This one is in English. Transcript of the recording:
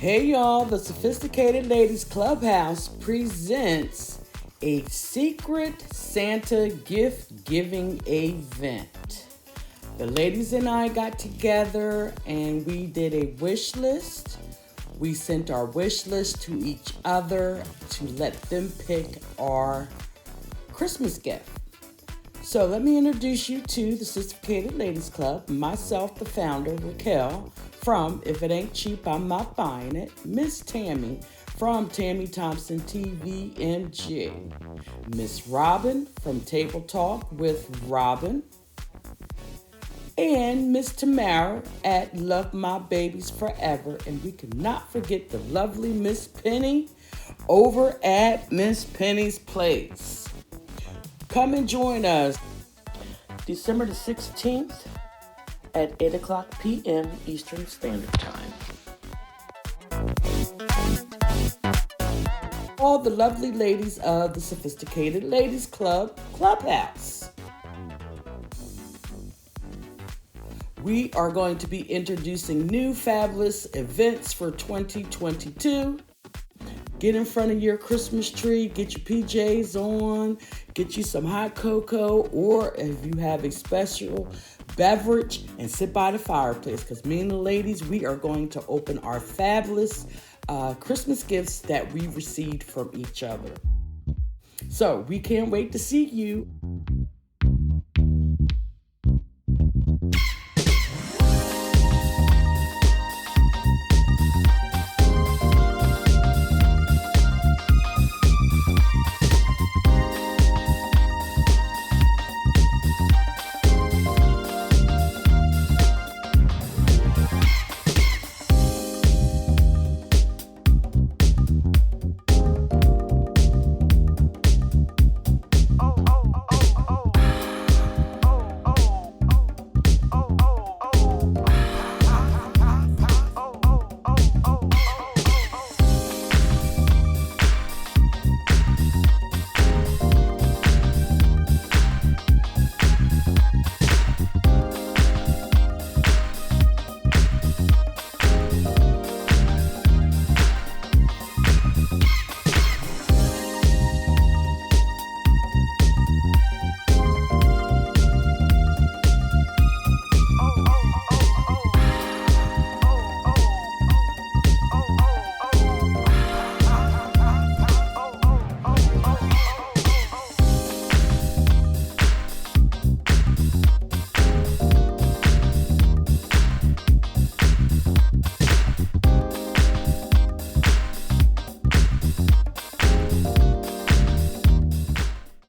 Hey y'all, the Sophisticated Ladies Clubhouse presents a secret Santa gift giving event. The ladies and I got together and we did a wish list. We sent our wish list to each other to let them pick our Christmas gift. So let me introduce you to the Sophisticated Ladies Club, myself, the founder, Kel, from If It Ain't Cheap, I'm Not Buying It, Miss Tammy from Tammy Thompson TVMG, Miss Robin from Table Talk with Robin, and Miss Tamara at Love My Babies Forever. And we could not forget the lovely Miss Penny over at Miss Penny's Place. Come and join us December the 16th at 8 o'clock p.m. Eastern Standard Time. All the lovely ladies of the Sophisticated Ladies Club Clubhouse. We are going to be introducing new fabulous events for 2022. Get in front of your Christmas tree, get your PJs on, get you some hot cocoa, or if you have a special beverage, and sit by the fireplace, because me and the ladies, we are going to open our fabulous Christmas gifts that we received from each other. So we can't wait to see you.